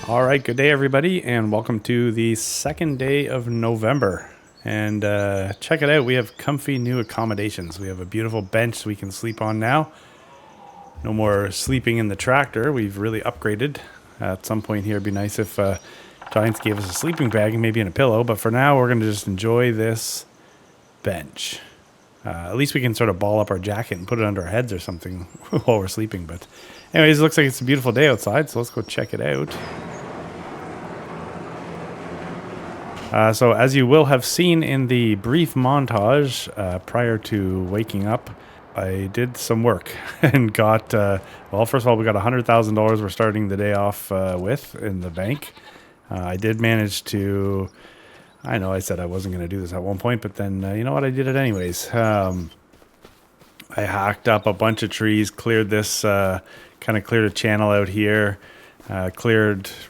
All right, good day, everybody, and welcome to the second day of November. And check it out, we have comfy new accommodations. We have a beautiful bench we can sleep on now. No more sleeping in the tractor. We've really upgraded. At some point here, it'd be nice if Giants gave us a sleeping bag and maybe in a pillow. But for now, we're going to just enjoy this bench. At least we can sort of ball up our jacket and put it under our heads or something while we're sleeping. But anyways, it looks like it's a beautiful day outside, so let's go check it out. So as you will have seen in the brief montage prior to waking up, I did some work and got, well, first of all, we got $100,000 we're starting the day off with in the bank. I did manage to, I know I said I wasn't going to do this at one point, but then, you know what, I did it anyways. I hacked up a bunch of trees, cleared this, kind of cleared a channel out here.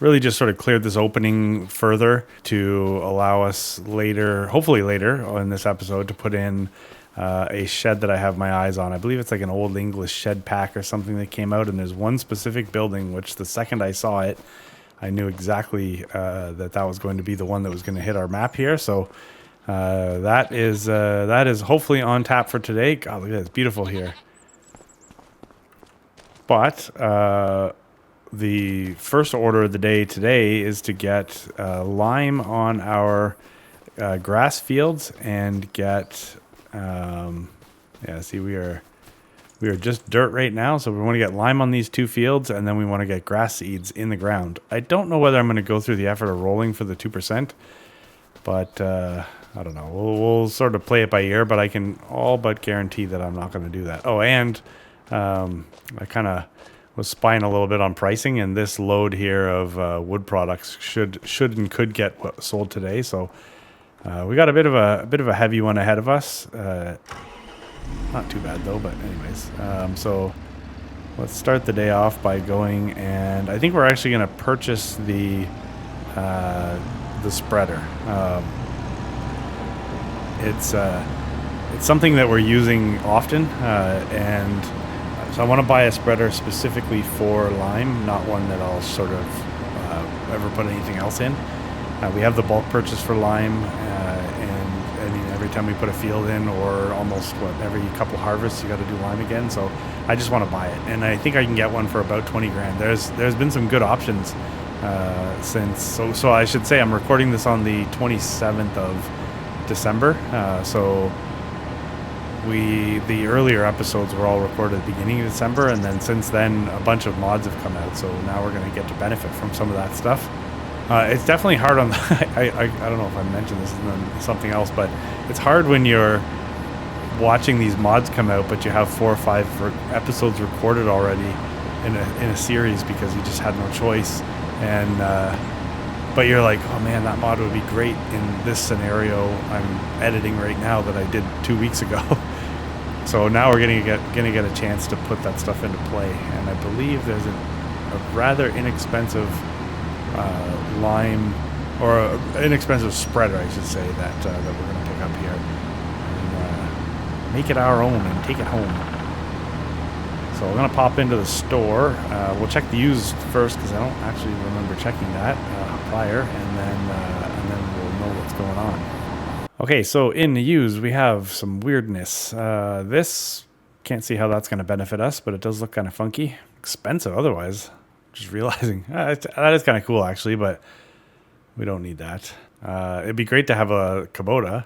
Really just sort of cleared this opening further to allow us later, hopefully later in this episode, to put in a shed that I have my eyes on. I believe it's like an old English shed pack or something that came out, and there's one specific building which the second I saw it, I knew exactly that was going to be the one that was going to hit our map here. So that is hopefully on tap for today. God, look at that, it's beautiful here. But the first order of the day today is to get lime on our grass fields and get see, we are just dirt right now, so we want to get lime on these two fields, and then we want to get grass seeds in the ground. I don't know whether I'm going to go through the effort of rolling for the 2%, but I don't know. We'll sort of play it by ear, but I can all but guarantee that I'm not going to do that. Oh, and I kind of was spying a little bit on pricing, and this load here of wood products should and could get sold today. So we got a bit of a heavy one ahead of us. Not too bad though, but anyways. So let's start the day off by going, and I think we're actually going to purchase the spreader. It's something that we're using often, and so I want to buy a spreader specifically for lime, not one that I'll sort of ever put anything else in. We have the bulk purchase for lime, and I mean every time we put a field in, or almost every couple harvests, you got to do lime again. So I just want to buy it, and I think I can get one for about 20 grand. There's been some good options since. So I should say I'm recording this on the 27th of December. So the earlier episodes were all recorded at the beginning of December, and then since then a bunch of mods have come out, so now we're going to get to benefit from some of that stuff. It's definitely hard on I don't know if I mentioned this in something else, but it's hard when you're watching these mods come out, but you have 4 or 5 episodes recorded already in a series because you just had no choice, and but you're like, oh man, that mod would be great in this scenario I'm editing right now that I did 2 weeks ago. So now we're gonna get a chance to put that stuff into play, and I believe there's a rather inexpensive lime, or an inexpensive spreader, I should say, that we're gonna pick up here and make it our own and take it home. So we're gonna pop into the store. We'll check the used first because I don't actually remember checking that prior, and then we'll know what's going on. Okay, so in the used we have some weirdness. This can't see how that's going to benefit us, but it does look kind of funky, expensive otherwise. Just realizing that is kind of cool actually, but we don't need that. It'd be great to have a Kubota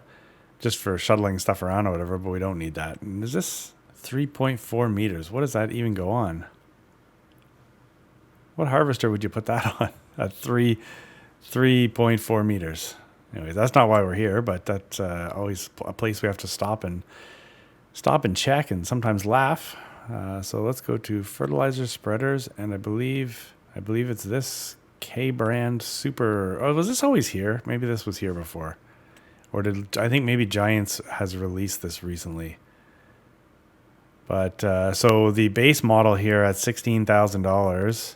just for shuttling stuff around or whatever, but we don't need that. And is this 3.4 meters? What does that even go on? What harvester would you put that on? At 3.4 meters. Anyways, that's not why we're here, but that's always a place we have to stop and check and sometimes laugh. So let's go to fertilizer spreaders, and I believe it's this K brand super. Oh, was this always here? Maybe this was here before, or I think maybe Giants has released this recently. But so the base model here at $16,000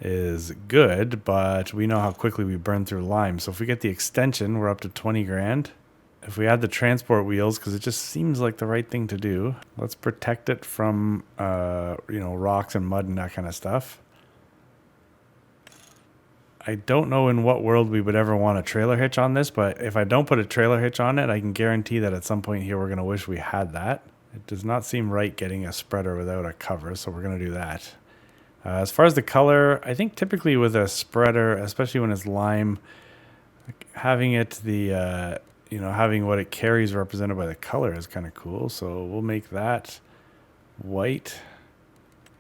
is good, but we know how quickly we burn through lime. So if we get the extension, we're up to 20 grand. If we add the transport wheels, because it just seems like the right thing to do, let's protect it from rocks and mud and that kind of stuff. I don't know in what world we would ever want a trailer hitch on this, but if I don't put a trailer hitch on it, I can guarantee that at some point here we're going to wish we had that. It does not seem right getting a spreader without a cover, so we're going to do that. As far as the color, I think typically with a spreader, especially when it's lime, having it having what it carries represented by the color is kind of cool. So we'll make that white.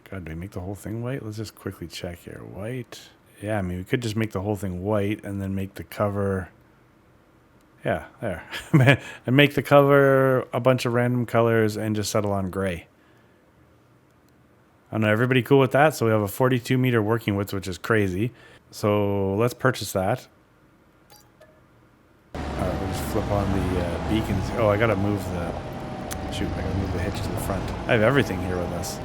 God, do we make the whole thing white? Let's just quickly check here. White. Yeah, I mean, we could just make the whole thing white and then make the cover. Yeah, there. And make the cover a bunch of random colors and just settle on gray. I don't know, everybody cool with that? So we have a 42 meter working width, which is crazy. So let's purchase that. All right, we'll just flip on the beacons. Oh, I gotta move the hitch to the front. I have everything here with us.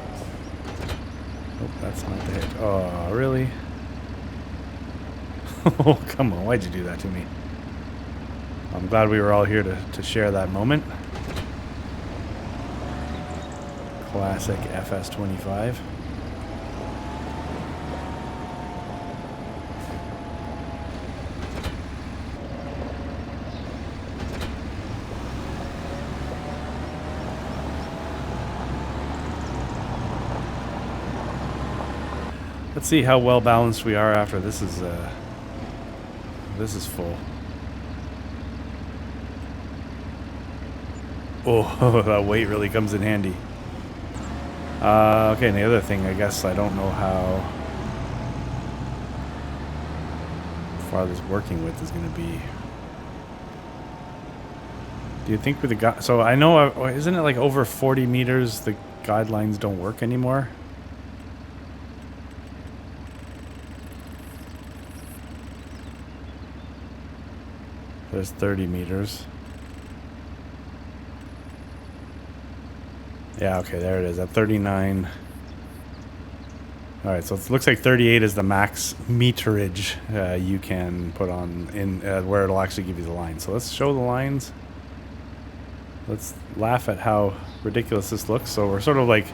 Oh, that's not the hitch. Oh, really? Oh, come on. Why'd you do that to me? I'm glad we were all here to share that moment. Classic FS25. Let's see how well balanced we are after this is full. Oh, that weight really comes in handy. Okay, and the other thing, I guess I don't know how far this working width is going to be. Do you think with the so I know, isn't it like over 40 meters the guidelines don't work anymore? There's 30 meters. Yeah, okay, there it is at 39. All right, so it looks like 38 is the max meterage you can put on in where it'll actually give you the line. So let's show the lines. Let's laugh at how ridiculous this looks. So we're sort of like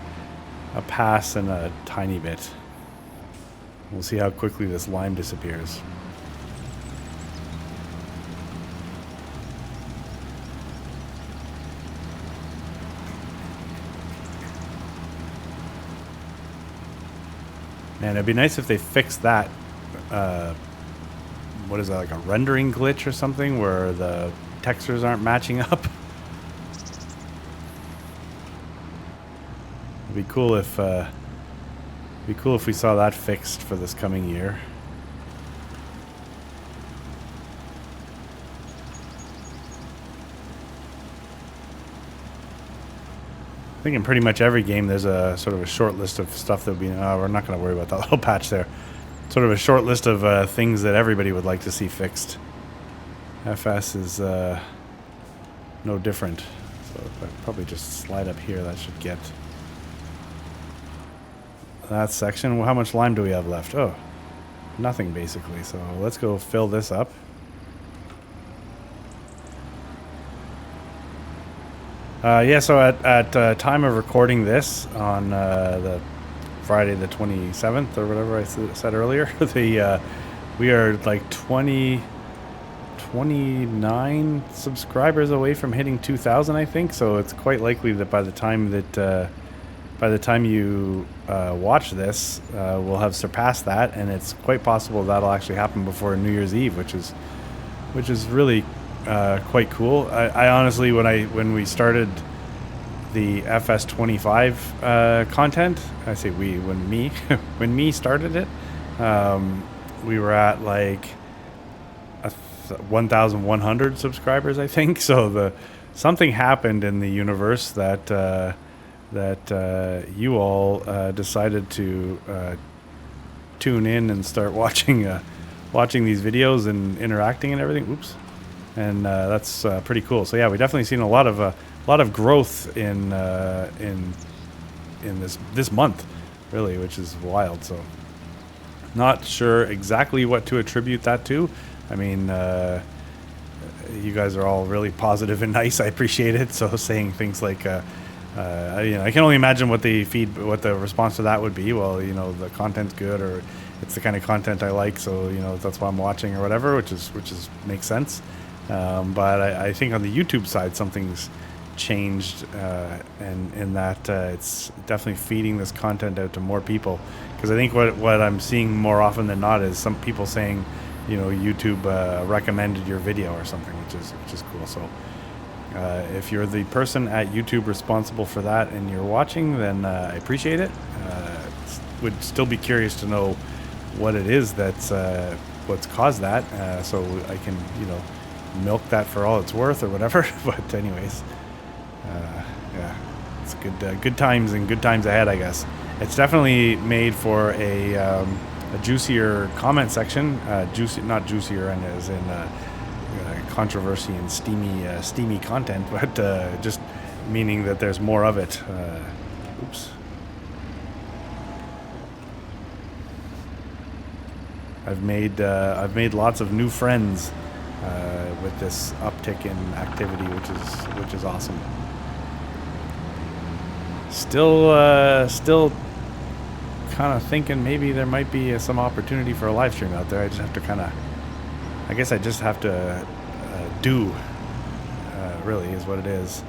a pass and a tiny bit. We'll see how quickly this line disappears. Man, it'd be nice if they fixed that. What is that, like a rendering glitch or something where the textures aren't matching up? It'd be cool if we saw that fixed for this coming year. I think in pretty much every game there's a sort of a short list of stuff that would be, we're not going to worry about that little patch there. Sort of a short list of things that everybody would like to see fixed. FS is no different. So if I probably just slide up here, that should get that section. Well, how much lime do we have left? Oh, nothing basically. So let's go fill this up. Yeah, so at time of recording this on the Friday the 27th or whatever I said earlier, we are like 29 subscribers away from hitting 2,000, I think. So it's quite likely that by the time you watch this, we'll have surpassed that, and it's quite possible that'll actually happen before New Year's Eve, which is really quite cool. I honestly, when we started the FS25 content, I say we, when me started it, we were at like 1,100 subscribers, I think. So something happened in the universe that you all decided to tune in and start watching these videos and interacting and everything. Oops. And that's pretty cool. So yeah, we definitely seen a lot of growth in this month, really, which is wild. So not sure exactly what to attribute that to. I mean, you guys are all really positive and nice. I appreciate it. So saying things like, I can only imagine what the response to that would be. Well, the content's good, or it's the kind of content I like, so that's why I'm watching or whatever, which is makes sense. But I think on the YouTube side, something's changed, and in that it's definitely feeding this content out to more people. Because I think what I'm seeing more often than not is some people saying, YouTube recommended your video or something, which is cool. So if you're the person at YouTube responsible for that and you're watching, then I appreciate it. Would still be curious to know what it is that's what's caused that, so I can milk that for all it's worth or whatever. But anyways, yeah, it's good times and good times ahead, I guess. It's definitely made for a juicier comment section, not juicier and as in controversy and steamy content, but just meaning that there's more of it. Oops. I've made lots of new friends with this uptick in activity, which is awesome. Still kind of thinking maybe there might be some opportunity for a live stream out there. I just have to I guess I just have to do. Really is what it is.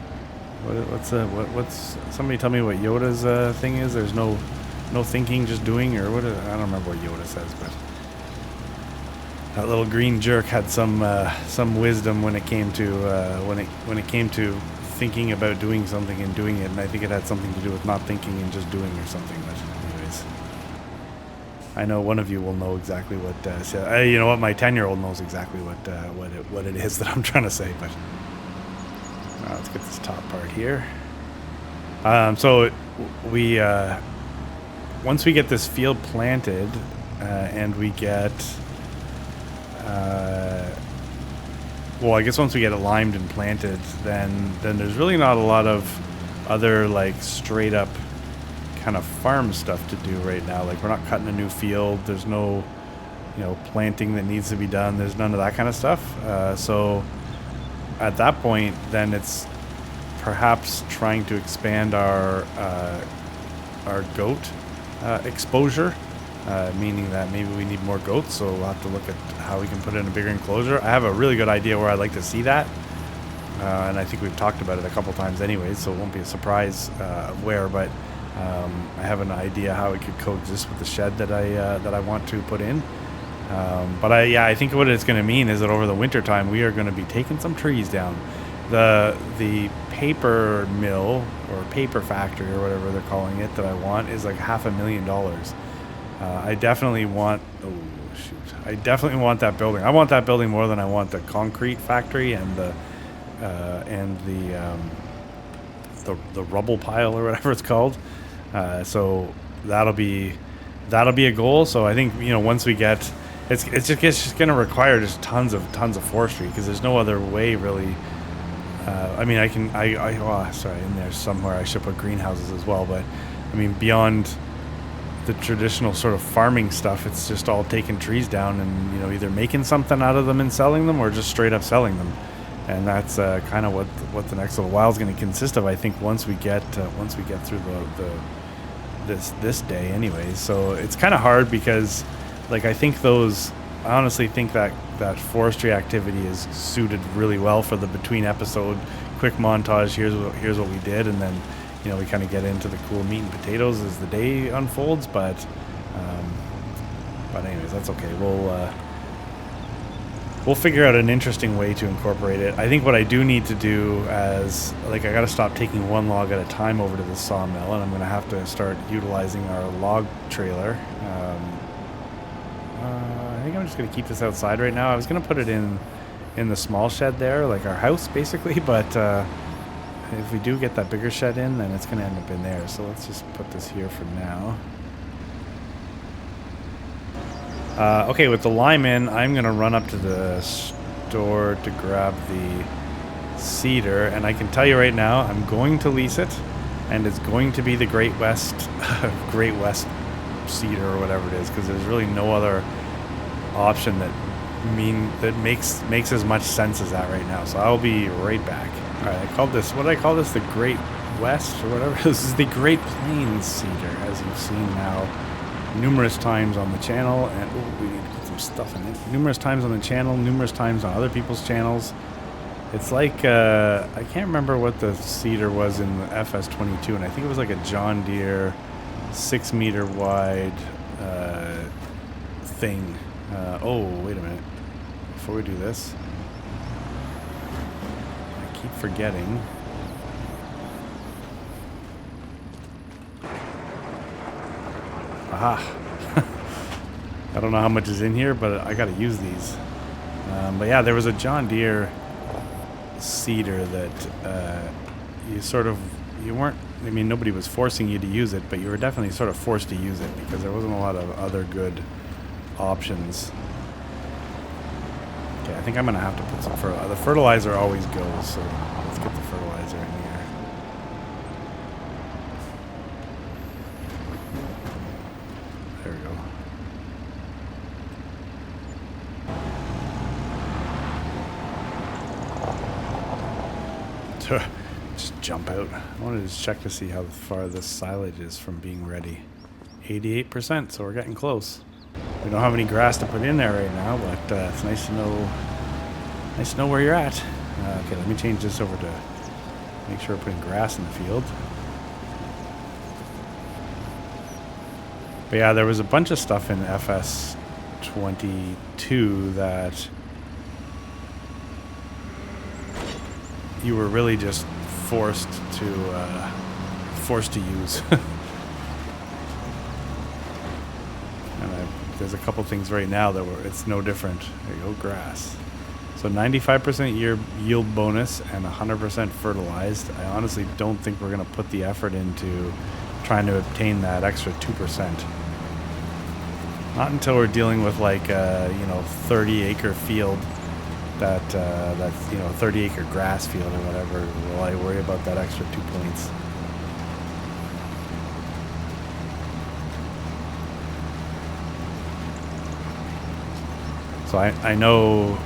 What's somebody tell me what Yoda's thing is? There's no thinking, just doing, or what? I don't remember what Yoda says, but. That little green jerk had some wisdom when it came to when it came to thinking about doing something and doing it, and I think it had something to do with not thinking and just doing or something. But anyways, I know one of you will know exactly what. You know what? My 10-year-old knows exactly what it is that I'm trying to say. But let's get this top part here. So we once we get this field planted and we get. Well, I guess once we get it limed and planted, then there's really not a lot of other like straight up kind of farm stuff to do right now. Like we're not cutting a new field. There's no planting that needs to be done. There's none of that kind of stuff. So at that point, then it's perhaps trying to expand our goat exposure. Meaning that maybe we need more goats, so we'll have to look at how we can put in a bigger enclosure. I have a really good idea where I'd like to see that, and I think we've talked about it a couple times anyways, so it won't be a surprise of where, but I have an idea how it could coexist with the shed that I want to put in. But I think what it's going to mean is that over the winter time we are going to be taking some trees down. The paper mill or paper factory or whatever they're calling it that I want is like $500,000. I definitely want. I definitely want that building. I want that building more than I want the concrete factory and the rubble pile or whatever it's called. So that'll be a goal. So I think once we get, it's just going to require just tons of forestry because there's no other way really. I mean, sorry, in there somewhere I should put greenhouses as well, but I mean beyond the traditional sort of farming stuff, it's just all taking trees down and either making something out of them and selling them or just straight up selling them, and that's kind of what the next little while is going to consist of, I think, once we get through this day anyways. So it's kind of hard because like I honestly think that forestry activity is suited really well for the between episode quick montage. Here's what we did, and then we kind of get into the cool meat and potatoes as the day unfolds, but anyways, that's okay. We'll figure out an interesting way to incorporate it. I think what I do need to do I got to stop taking one log at a time over to the sawmill, and I'm going to have to start utilizing our log trailer. I think I'm just going to keep this outside right now. I was going to put it in the small shed there, like our house basically, but if we do get that bigger shed in, then it's going to end up in there. So let's just put this here for now. Okay, with the lime in, I'm going to run up to the store to grab the cedar. And I can tell you right now, I'm going to lease it. And it's going to be the Great West cedar or whatever it is. Because there's really no other option that makes as much sense as that right now. So I'll be right back. All right, what did I call this? The Great West or whatever. This is the Great Plains cedar, as you've seen now. numerous times on the channel, and we need to put some stuff in it. Numerous times on the channel, numerous times on other people's channels. It's like I can't remember what the seeder was in the FS22, and I think it was like a John Deere 6 meter wide thing. Oh, wait a minute. Before we do this, I keep forgetting. Aha. I don't know how much is in here, but I got to use these. But yeah, there was a John Deere seeder that you weren't, I mean, nobody was forcing you to use it, but you were definitely sort of forced to use it because there wasn't a lot of other good options. Okay, I think I'm going to have to put some fertilizer. The fertilizer always goes, so let's get the fertilizer in here. There we go. Just jump out. I wanted to just check to see how far this silage is from being ready. 88%, so we're getting close. We don't have any grass to put in there right now, but it's nice to know where you're at. Okay, let me change this over to make sure we're putting grass in the field. But yeah, there was a bunch of stuff in FS22 that you were really just forced to use. And there's a couple things right now that it's no different. There you go, grass. So 95% yield bonus and 100% fertilized. I honestly don't think we're going to put the effort into trying to obtain that extra 2%. Not until we're dealing with like 30-acre field that's 30-acre grass field or whatever. Will I worry about that extra 2 points? So I know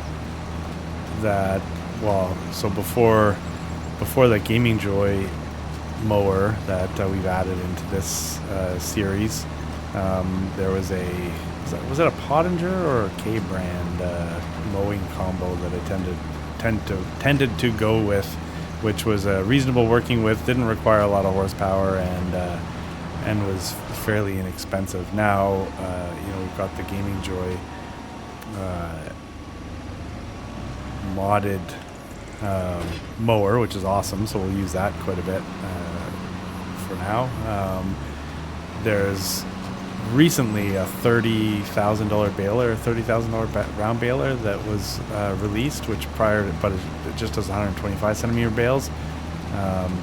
that, well, so before the Gaming Joy mower that we've added into this series, there was was it a Pottinger or a K-brand mowing combo that I tended to go with, which was reasonable working with, didn't require a lot of horsepower, and was fairly inexpensive. Now, we've got the Gaming Joy modded mower, which is awesome, so we'll use that quite a bit for now. There's recently a $30,000 baler, $30,000 round baler that was released, but it just does 125 centimeter bales.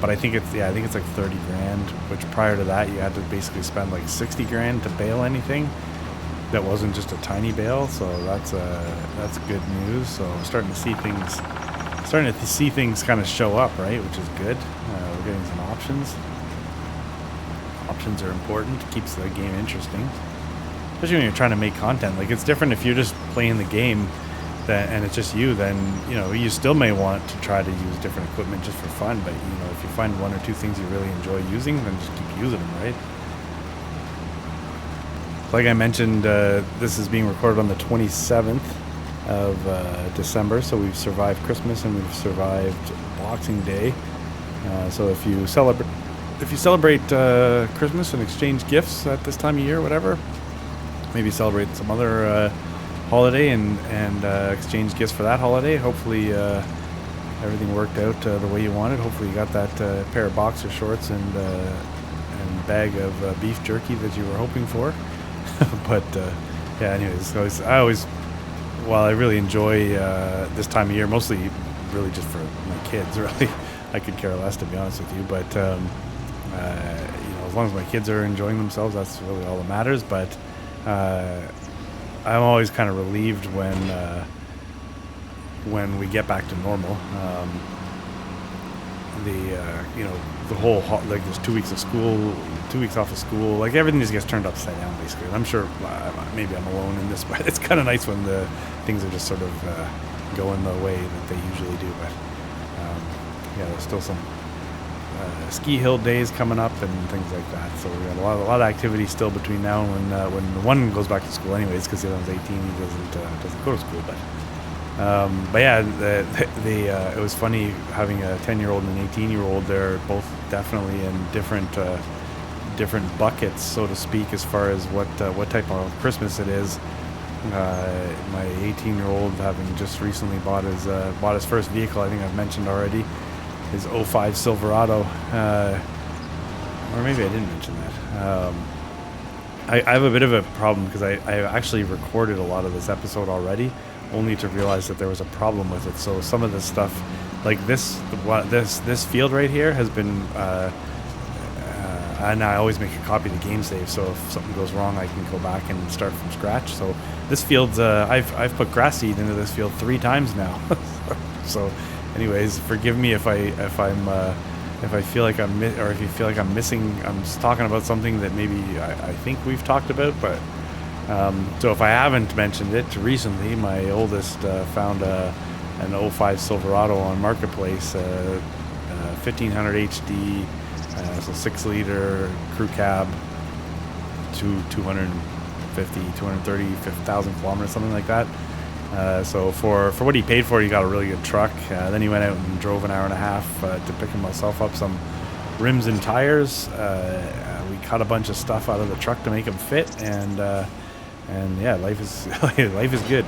But I think it's like 30 grand, which prior to that you had to basically spend like 60 grand to bale anything that wasn't just a tiny bale. So that's good news. So I'm starting to see things kind of show up, right, which is good. We're getting some options. Options are important. It keeps the game interesting, especially when you're trying to make content. Like, it's different if you're just playing the game and it's just you, then you still may want to try to use different equipment just for fun, but if you find one or two things you really enjoy using, then just keep using them, right? Like I mentioned, this is being recorded on the 27th of December, so we've survived Christmas and we've survived Boxing Day. So if you celebrate Christmas and exchange gifts at this time of year, whatever, maybe celebrate some other holiday and exchange gifts for that holiday. Hopefully everything worked out the way you wanted. Hopefully you got that pair of boxer shorts and bag of beef jerky that you were hoping for. But yeah, anyways, while I really enjoy this time of year, mostly really just for my kids, really, I could care less, to be honest with you, but as long as my kids are enjoying themselves, that's really all that matters. But I'm always kind of relieved when we get back to normal. The whole like there's 2 weeks of school, 2 weeks off of school, like everything just gets turned upside down basically. And I'm sure maybe I'm alone in this, but it's kind of nice when the things are just sort of going the way that they usually do. But yeah, there's still some ski hill days coming up and things like that. So we got a lot of activity still between now and when the one goes back to school, anyways, because the other one's 18. He doesn't go to school, but yeah, it was funny having a 10-year-old and an 18-year-old. They're both definitely in different buckets, so to speak, as far as what type of Christmas it is. My 18-year-old, having just recently bought his first vehicle, I think I've mentioned already, his '05 Silverado, or maybe I didn't mention that. I have a bit of a problem because I actually recorded a lot of this episode already, only to realize that there was a problem with it. So some of this stuff, like this field right here, has been. And I always make a copy of the game save, so if something goes wrong, I can go back and start from scratch. So this field's I've put grass seed into this field 3 times now. So, anyways, forgive me if I feel like or if you feel like I'm missing. I'm just talking about something that maybe I think we've talked about, but so if I haven't mentioned it recently, my oldest found an '05 Silverado on Marketplace, 1500 HD. So 6-liter crew cab, 230,000 kilometers, something like that. So for what he paid for, he got a really good truck. Then he went out and drove an hour and a half to pick himself up some rims and tires. We cut a bunch of stuff out of the truck to make him fit, and yeah, life is life is good.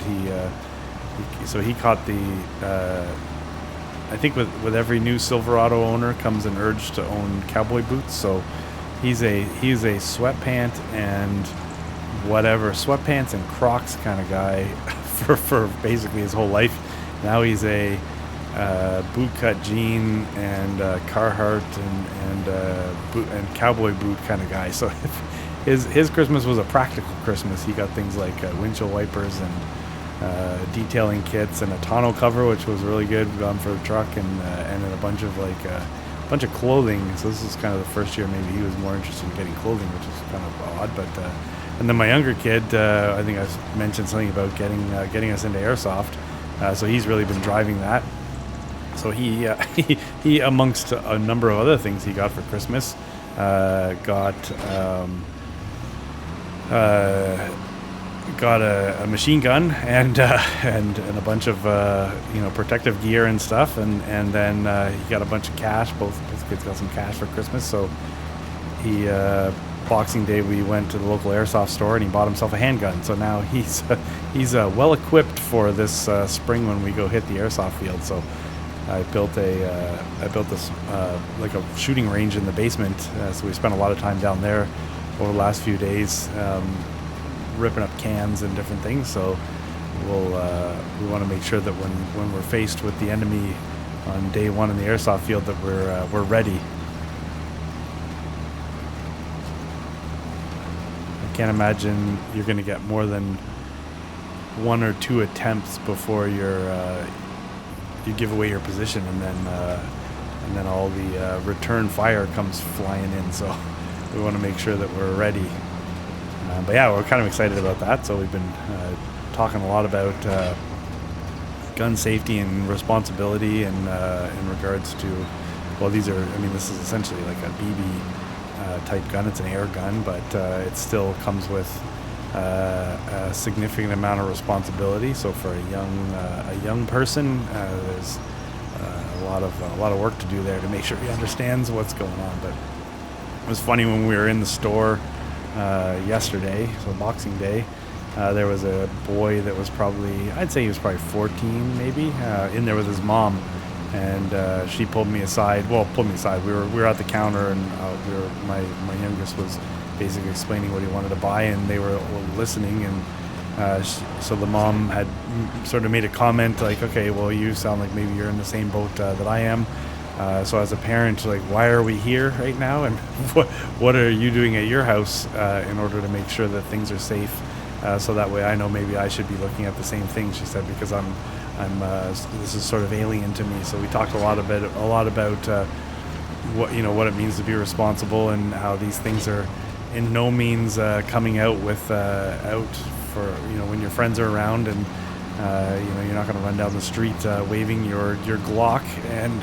So he caught the. I think with every new Silverado owner comes an urge to own cowboy boots. So he's a sweatpant and sweatpants and Crocs kind of guy for basically his whole life. Now he's a bootcut jean and Carhartt and cowboy boot kind of guy. So his Christmas was a practical Christmas. He got things like windshield wipers and detailing kits and a tonneau cover, which was really good for the truck, and then a bunch of clothing. So this is kind of the first year maybe he was more interested in getting clothing, which is kind of odd. But and then my younger kid, I think I mentioned something about getting us into airsoft. So he's really been driving that. So he amongst a number of other things he got for Christmas, got a machine gun and a bunch of protective gear and stuff, and then he got a bunch of cash. Both kids got some cash for Christmas. So he Boxing Day we went to the local airsoft store and he bought himself a handgun. So now he's well equipped for this spring when we go hit the airsoft field. So I built this like a shooting range in the basement. So we spent a lot of time down there over the last few days. Ripping up cans and different things, so we want to make sure that when we're faced with the enemy on day one in the airsoft field, that we're ready. I can't imagine you're going to get more than 1 or 2 attempts before you give away your position, and then all the return fire comes flying in. So we want to make sure that we're ready. But yeah, we're kind of excited about that. So we've been talking a lot about gun safety and responsibility, and in regards to, well, this is essentially like a BB type gun. It's an air gun, but it still comes with a significant amount of responsibility. So for a young person, there's a lot of work to do there to make sure he understands what's going on. But it was funny when we were in the store yesterday, so Boxing Day, there was a boy that was I'd say he was probably 14 maybe, in there with his mom, and she pulled me aside. We were at the counter, and my youngest was basically explaining what he wanted to buy, and they were listening, and so the mom had sort of made a comment like, okay, well, you sound like maybe you're in the same boat that I am. So as a parent, like, why are we here right now, and what are you doing at your house in order to make sure that things are safe, so that way I know maybe I should be looking at the same thing. She said, because this is sort of alien to me. So we talked a lot about what it means to be responsible, and how these things are in no means coming out for when your friends are around, and you're not going to run down the street waving your Glock and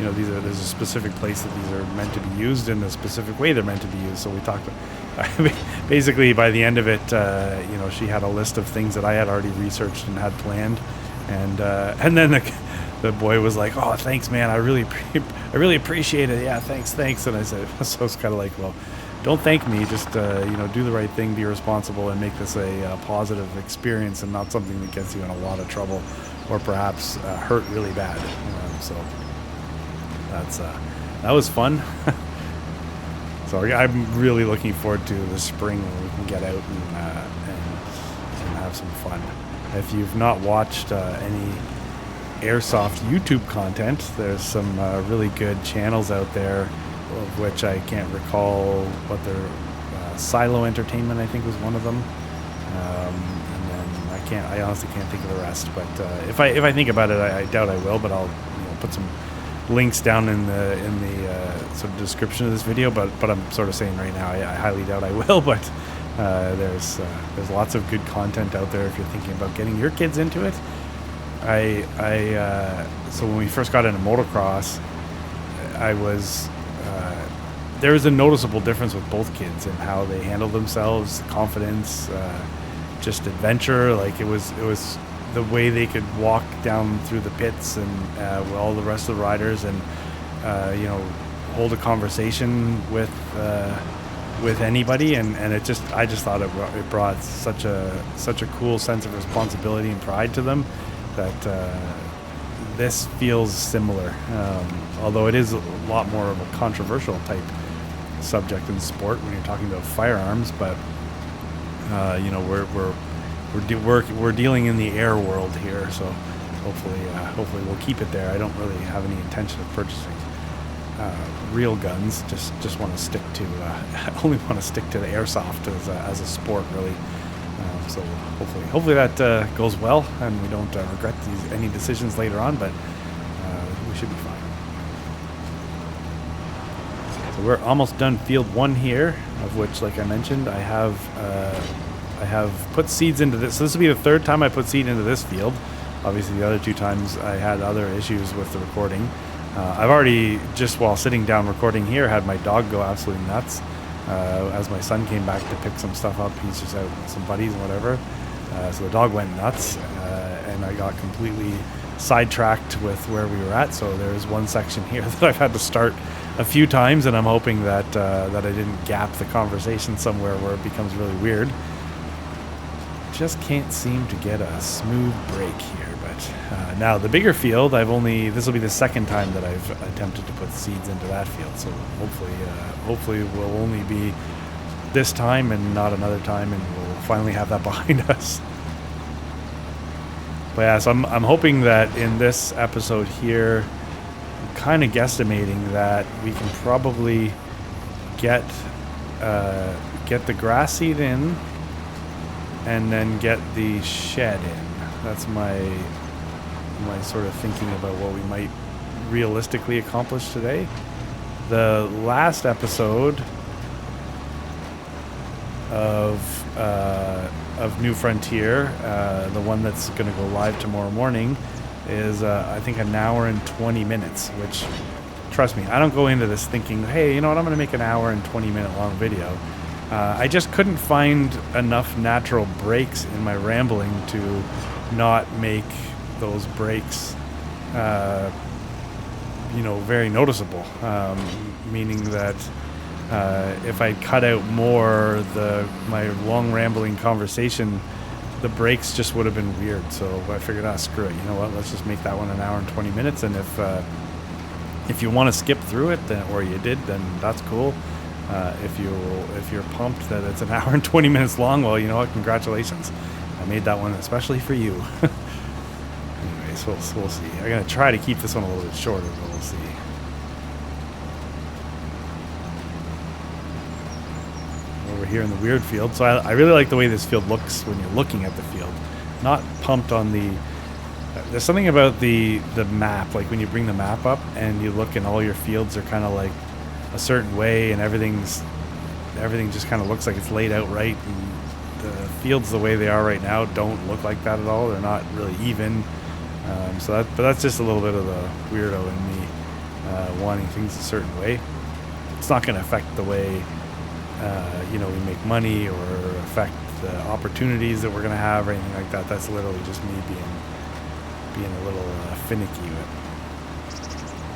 there's a specific place that these are meant to be used in a specific way they're meant to be used. So we talked, basically by the end of it, she had a list of things that I had already researched and had planned, and then the boy was like, "Oh, thanks, man. I really appreciate it. Yeah, thanks." And I said, so it's kind of like, well, don't thank me. Just do the right thing, be responsible, and make this a positive experience, and not something that gets you in a lot of trouble, or perhaps hurt really bad. So that was fun. So I'm really looking forward to the spring when we can get out and have some fun. If you've not watched any airsoft YouTube content, there's some really good channels out there, of which I can't recall what they're. Silo Entertainment, I think, was one of them, and then I honestly can't think of the rest. But if I think about it, I doubt I will. But I'll put some links down in the sort of description of this video. But I'm sort of saying right now, I highly doubt I will. But there's lots of good content out there if you're thinking about getting your kids into it. So when we first got into motocross, there was a noticeable difference with both kids in how they handled themselves, confidence, just adventure. Like it was the way they could walk down through the pits and with all the rest of the riders, and hold a conversation with anybody, and I just thought it brought such a cool sense of responsibility and pride to them that this feels similar, although it is a lot more of a controversial type subject in sport when you're talking about firearms. But we're dealing in the air world here, so hopefully we'll keep it there. I don't really have any intention of purchasing real guns. Just want to stick to only want to stick to the airsoft as a sport, really. So hopefully that goes well, and we don't regret any decisions later on. But we should be fine. So we're almost done field 1 here, of which, like I mentioned, I have put seeds into this. So this will be the 3rd time I put seed into this field. Obviously, the other 2 times I had other issues with the recording. I've already, just while sitting down recording here, had my dog go absolutely nuts. As my son came back to pick some stuff up, he's just out with some buddies and whatever. So the dog went nuts, and I got completely sidetracked with where we were at. So there's one section here that I've had to start a few times, and I'm hoping that I didn't gap the conversation somewhere where it becomes really weird. Just can't seem to get a smooth break here. But now the bigger field, this will be the 2nd time that I've attempted to put seeds into that field. So hopefully will only be this time and not another time, and we'll finally have that behind us. But yeah, so I'm hoping that in this episode here, I'm kind of guesstimating that we can probably get the grass seed in, and then get the shed in. That's my sort of thinking about what we might realistically accomplish today. The last episode of New Frontier, the one that's going to go live tomorrow morning, is I think an hour and 20 minutes, which, trust me, I don't go into this thinking, hey, you know what, I'm going to make an hour and 20-minute long video. I just couldn't find enough natural breaks in my rambling to not make those breaks very noticeable, meaning that if I cut out more my long rambling conversation, the breaks just would have been weird. So I figured, screw it, you know what, let's just make that one an hour and 20 minutes, and if you want to skip through it, or you did, then that's cool. If you're pumped that it's an hour and 20 minutes long, well, you know what, congratulations, I made that one especially for you. Anyways, we'll see. I'm going to try to keep this one a little bit shorter, but we'll see. Over here in the weird field. So I really like the way this field looks when you're looking at the field. Not pumped on the... There's something about the map, like when you bring the map up and you look and all your fields are kind of like a certain way, and everything just kind of looks like it's laid out right, and the fields the way they are right now don't look like that at all. They're not really even, but that's just a little bit of the weirdo in me. wanting things a certain way. It's not going to affect the way we make money or affect the opportunities that we're going to have or anything like that. That's literally just me being a little finicky with it.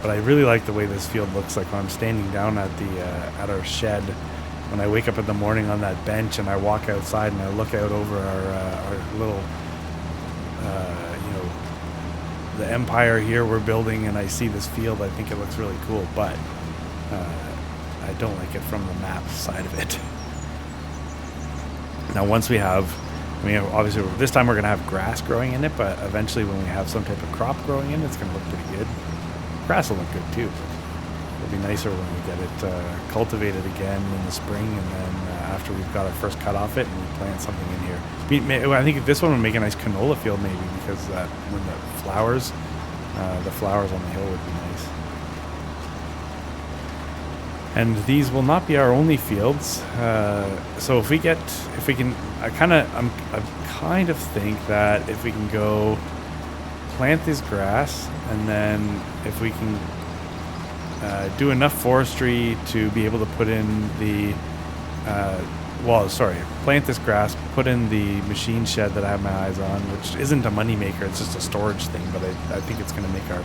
But I really like the way this field looks like when I'm standing down at at our shed. When I wake up in the morning on that bench and I walk outside and I look out over our little, the empire here we're building, and I see this field, I think it looks really cool. But I don't like it from the map side of it. Now, once obviously this time we're going to have grass growing in it, but eventually when we have some type of crop growing in it, it's going to look pretty good. Grass will look good too, but it'll be nicer when we get it cultivated again in the spring, and then after we've got our first cut off it and we plant something in here. I think this one would make a nice canola field maybe, because when the flowers on the hill would be nice. And these will not be our only fields. So if we can, I kind of think that if we can go plant this grass, and then if we can do enough forestry to be able to put in plant this grass, put in the machine shed that I have my eyes on, which isn't a money maker, it's just a storage thing, but I think it's going to make our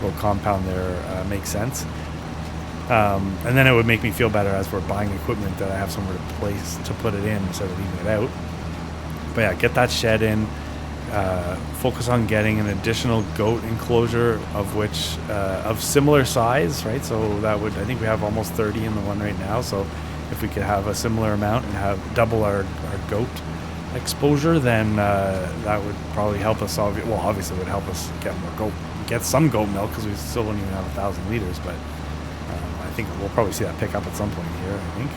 little compound there make sense. And then it would make me feel better as we're buying equipment that I have somewhere to place to put it in instead of leaving it out. But yeah, get that shed in, focus on getting an additional goat enclosure of similar size, right? So I think we have almost 30 in the one right now. So if we could have a similar amount and have double our goat exposure, then that would probably help us obviously it would help us get some goat milk, because we still don't even have 1,000 liters, but I think we'll probably see that pick up at some point here, I think.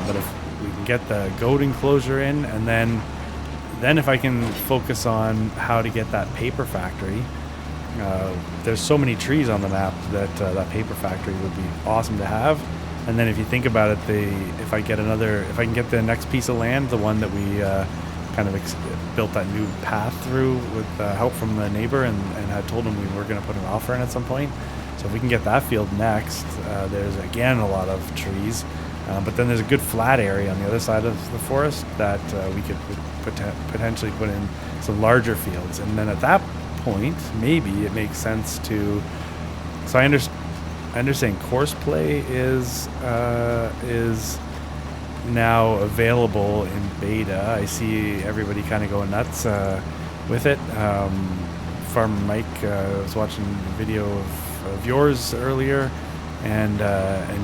But if we can get the goat enclosure in, and then if I can focus on how to get that paper factory, there's so many trees on the map that that paper factory would be awesome to have. And then if you think about it, if I can get the next piece of land, the one that we built that new path through with help from the neighbor, and had told him we were going to put an offer in at some point. So if we can get that field next, there's again a lot of trees, but then there's a good flat area on the other side of the forest that we could potentially put in some larger fields. And then at that point, maybe it makes sense to. So I understand course play is now available in beta. I see everybody kind of going nuts with it. Farmer Mike was watching a video of yours earlier, and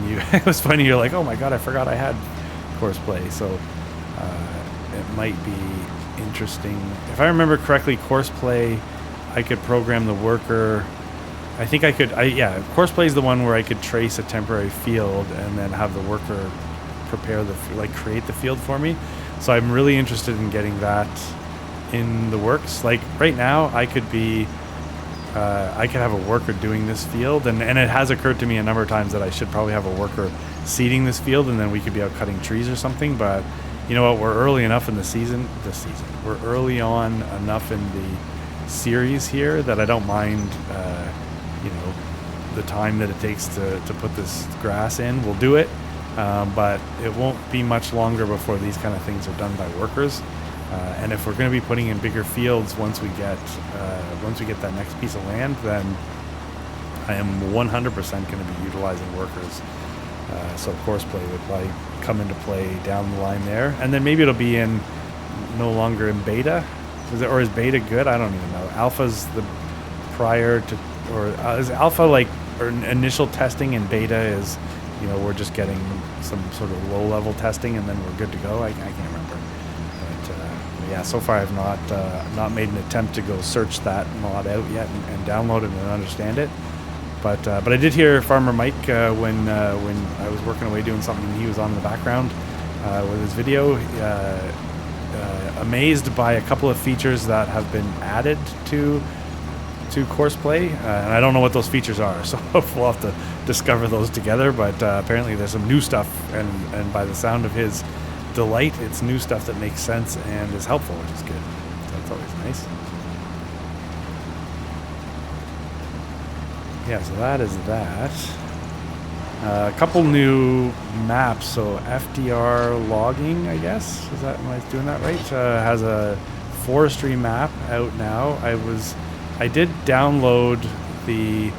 you it was funny. You're like, oh my god, I forgot I had course play. So it might be interesting. If I remember correctly, course play, I could program the worker. I think I could. Course play is the one where I could trace a temporary field and then have the worker create the field for me. So I'm really interested in getting that in the works. Like right now, I could have a worker doing this field, and it has occurred to me a number of times that I should probably have a worker seeding this field, and then we could be out cutting trees or something. But you know what? We're early enough in the season. We're early on enough in the series here that I don't mind. The time that it takes to put this grass in. We'll do it, but it won't be much longer before these kind of things are done by workers. And if we're going to be putting in bigger fields once we get that next piece of land, then I am 100% going to be utilizing workers. So course play would probably come into play down the line there, and then maybe it'll be no longer in beta. Is beta good? I don't even know. Alpha's the prior to, or is alpha or initial testing, and beta is, we're just getting some sort of low level testing and then we're good to go. I can't remember. But so far I've not made an attempt to go search that mod out yet and download it and understand it. But I did hear Farmer Mike when I was working away doing something. He was on in the background with his video, amazed by a couple of features that have been added to course play, and I don't know what those features are, so we'll have to discover those together. But apparently there's some new stuff, and by the sound of his delight, it's new stuff that makes sense and is helpful, which is good. So that's always nice. yeah, so that is that. A couple new maps. So FDR logging, I guess. Is that, am I doing that right? Has a forestry map out now. I did download the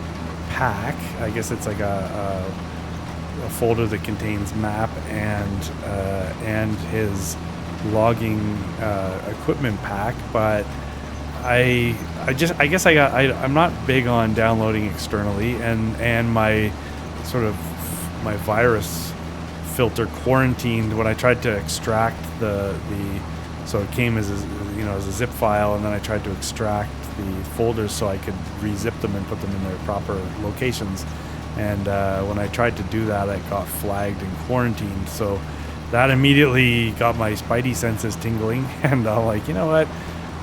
pack. I guess it's like a folder that contains map and his logging equipment pack, but I'm not big on downloading externally, and my sort of my virus filter quarantined when I tried to extract the so it came as as a zip file, and then I tried to extract the folders so I could re-zip them and put them in their proper locations. And when I tried to do that, I got flagged and quarantined. So that immediately got my spidey senses tingling, and I'm like, you know what?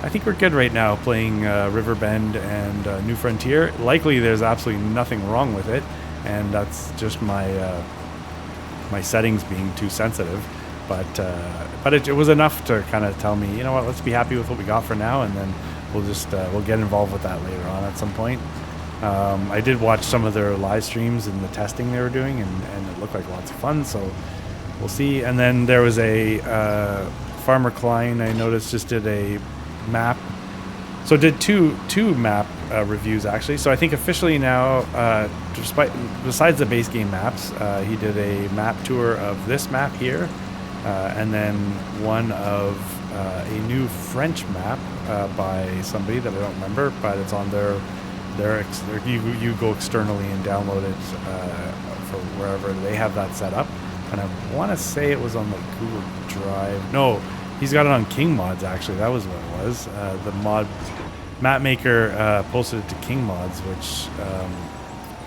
I think we're good right now playing Riverbend and New Frontier. Likely there's absolutely nothing wrong with it, and that's just my my settings being too sensitive. But it was enough to kind of tell me, you know what, let's be happy with what we got for now, and then we'll just we'll get involved with that later on at some point. I did watch some of their live streams and the testing they were doing, and it looked like lots of fun, so we'll see. And then there was a Farmer Klein, I noticed, just did a map. So did two map reviews, actually. So I think officially now, besides the base game maps, he did a map tour of this map here, and then one of a new French map by somebody that I don't remember, but it's on their you go externally and download it for wherever they have that set up. And I want to say it was on like Google Drive. No, he's got it on King Mods, actually. That was what it was. The map maker posted it to King Mods, which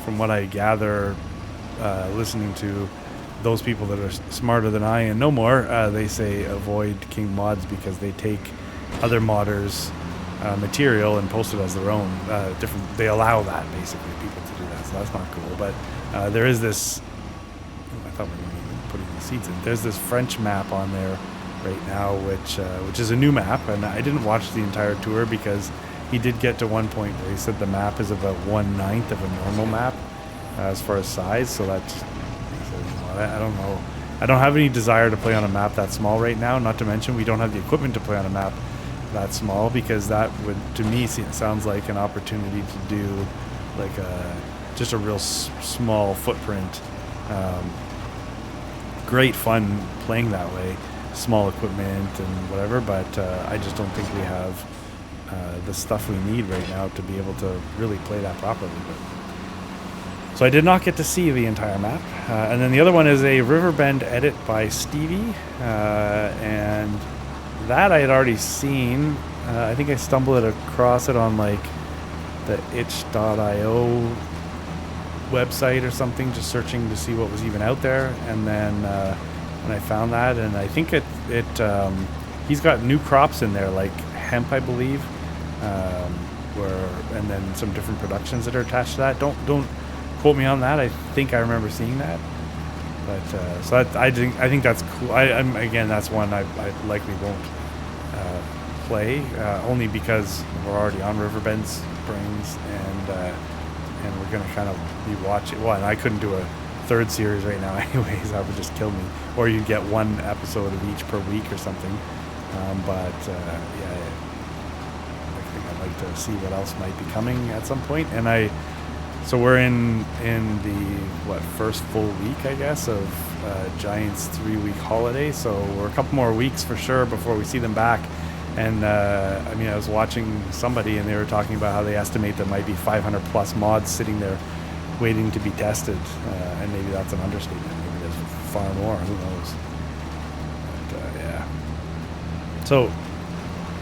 from what I gather, listening to those people that are smarter than I and know more, they say avoid King Mods because they take other modders' material and post it as their own. They allow that, basically, people to do that, so that's not cool. But there is this, I thought we were even putting the seeds in. There's this French map on there right now, which is a new map, and I didn't watch the entire tour because he did get to one point where he said the map is about 1/9 of a normal map as far as size, so that's, I don't know. I don't have any desire to play on a map that small right now, not to mention we don't have the equipment to play on a map that small, because that would, to me, sounds like an opportunity to do like just a real small footprint. Great fun playing that way, small equipment and whatever, but I just don't think we have the stuff we need right now to be able to really play that properly. So I did not get to see the entire map. And then the other one is a Riverbend edit by Stevie, and that I had already seen. I think I stumbled across it on like the itch.io website or something, just searching to see what was even out there. And then when I found that, and I think he's got new crops in there, like hemp, I believe, and then some different productions that are attached to that. Don't quote me on that. I think I remember seeing that. But so that, I think that's cool. Again, that's one I likely won't play, only because we're already on Riverbend Springs, and we're gonna kind of be watching. Well, and I couldn't do a third series right now, anyways. That would just kill me. Or you'd get one episode of each per week or something. Yeah, I think I'd like to see what else might be coming at some point. And so we're in the first full week, I guess, of Giants 3-week holiday. So we're a couple more weeks for sure before we see them back. And I was watching somebody, and they were talking about how they estimate there might be 500 plus mods sitting there waiting to be tested. And maybe that's an understatement. Maybe there's far more. Who knows? But yeah. So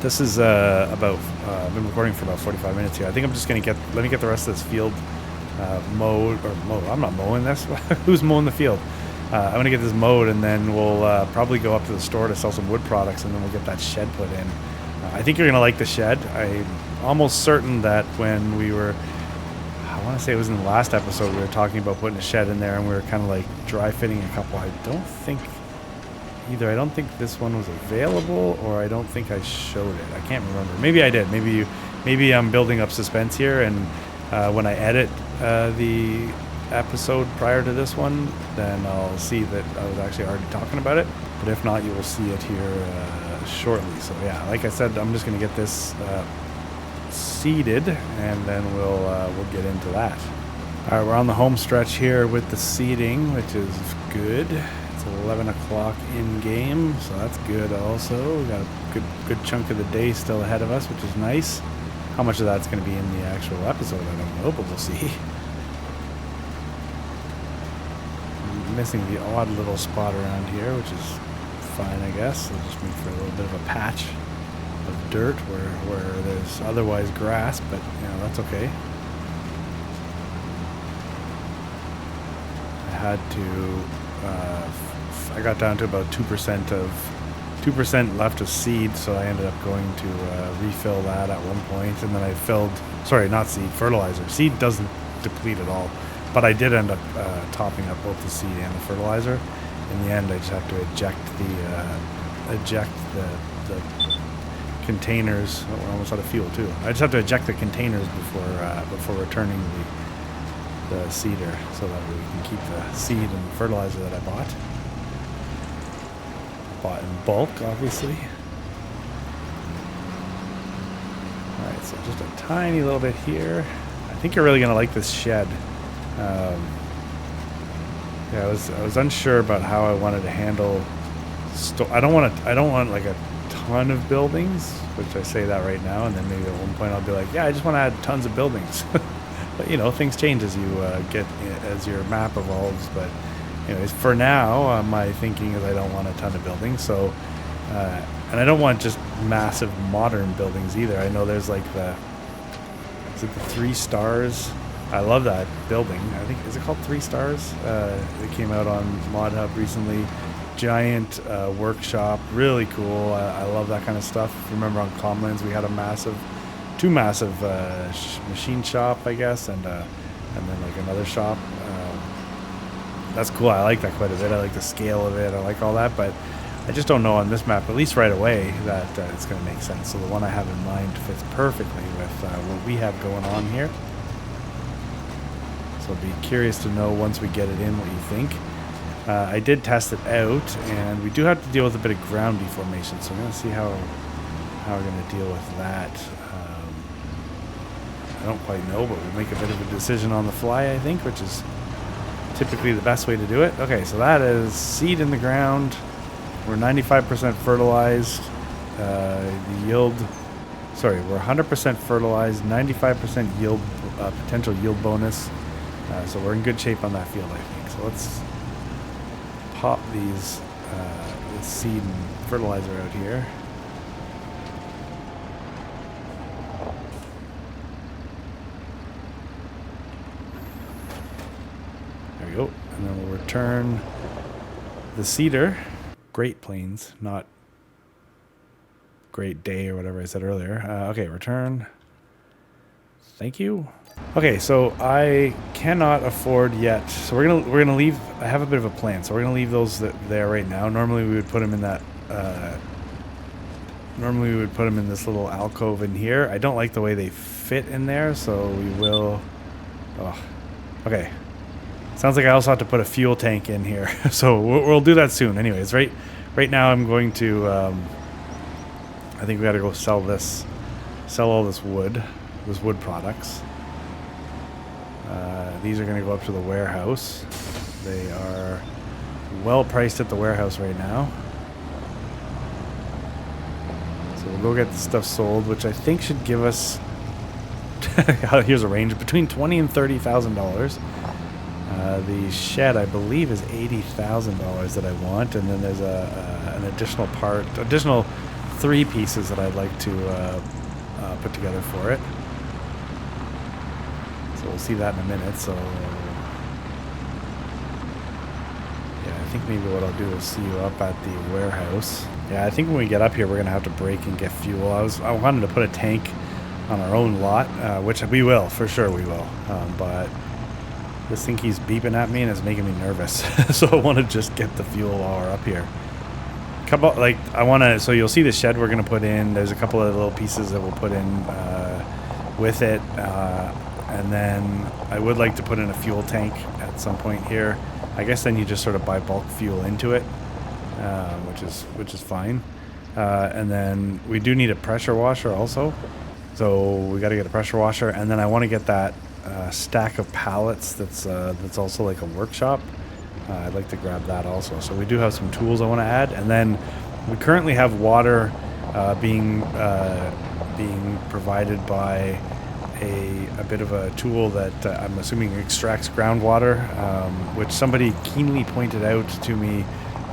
this is about. I've been recording for about 45 minutes here. I think I'm just gonna let me get the rest of this field mowed. I'm not mowing this. Who's mowing the field? I'm gonna get this mowed, and then we'll probably go up to the store to sell some wood products, and then we'll get that shed put in. I think you're gonna like the shed. I'm almost certain that when we were, I want to say it was in the last episode, we were talking about putting a shed in there, and we were kind of like dry fitting a couple. I don't think this one was available, or I don't think I showed it. I can't remember. Maybe I did. Maybe I'm building up suspense here, and when I edit the episode prior to this one, then I'll see that I was actually already talking about it. But if not, you will see it here shortly. So yeah, like I said, I'm just going to get this seeded, and then we'll get into that. All right, we're on the home stretch here with the seeding, which is good. It's 11 o'clock in game, so that's good also. We got a good chunk of the day still ahead of us, which is nice. How much of that's going to be in the actual episode, I don't know, but we'll see. I'm missing the odd little spot around here, which is fine, I guess. I'll just make for a little bit of a patch of dirt where there's otherwise grass, but you know, that's okay. I had to I got down to about 2% left of seed, so I ended up going to refill that at one point, and then I filled, sorry, not seed, fertilizer. Seed doesn't deplete at all, but I did end up topping up both the seed and the fertilizer. In the end, I just have to eject the containers. Oh, we're almost out of fuel too. I just have to eject the containers before returning the seeder, so that we can keep the seed and the fertilizer that I bought in bulk, obviously. Alright, so just a tiny little bit here. I think you're really gonna like this shed. Yeah, I was unsure about how I wanted to handle. I don't want like a ton of buildings, which I say that right now, and then maybe at one point I'll be like, yeah, I just want to add tons of buildings. But you know, things change as you as your map evolves. But anyways, for now, my thinking is I don't want a ton of buildings. So, and I don't want just massive modern buildings either. I know there's like is it the 3 stars? I love that building. I think, is it called 3 stars? It came out on Mod Hub recently. Giant workshop, really cool. I love that kind of stuff. Remember on Comlands we had two massive machine shop, I guess, and then like another shop. That's cool. I like that quite a bit. I like the scale of it. I like all that, but I just don't know on this map, at least right away, that it's going to make sense. So the one I have in mind fits perfectly with what we have going on here. So I'll be curious to know once we get it in what you think. I did test it out, and we do have to deal with a bit of ground deformation, so I'm going to see how we're going to deal with that. I don't quite know, but we'll make a bit of a decision on the fly, I think, which is typically the best way to do it. Okay, so that is seed in the ground. We're 95% fertilized. The yield, sorry, we're 100% fertilized, 95% yield, potential yield bonus. So we're in good shape on that field, I think. So let's pop these this seed and fertilizer out here. There we go. And then we'll return the cedar. Great Plains, not Great Day or whatever I said earlier. Okay, return. Thank you. Okay, so I cannot afford yet. So we're gonna leave. I have a bit of a plan. So we're gonna leave those there right now. Normally we would put them in that. Normally we would put them in this little alcove in here. I don't like the way they fit in there, so we will. Oh, okay. Sounds like I also have to put a fuel tank in here. So we'll do that soon. Anyways, right now I'm going to. I think we got to go sell all this wood products. These are going to go up to the warehouse. They are well priced at the warehouse right now. So we'll go get the stuff sold, which I think should give us. Here's a range between $20,000 and $30,000. The shed, I believe, is $80,000 that I want, and then there's an additional 3 pieces that I'd like to put together for it. So we'll see that in a minute. So yeah, I think maybe what I'll do is see you up at the warehouse. Yeah, I think when we get up here, we're gonna have to break and get fuel. I wanted to put a tank on our own lot, which we will, for sure we will. But this thing keeps beeping at me and it's making me nervous. So I want to just get the fuel while we're up here. So you'll see the shed we're going to put in. There's a couple of little pieces that we'll put in with it. And then I would like to put in a fuel tank at some point here. I guess then you just sort of buy bulk fuel into it, which is fine. And then we do need a pressure washer also. So we got to get a pressure washer, and then I want to get that stack of pallets that's also like a workshop. I'd like to grab that also. So we do have some tools I want to add, and then we currently have water being provided by a bit of a tool that I'm assuming extracts groundwater, which somebody keenly pointed out to me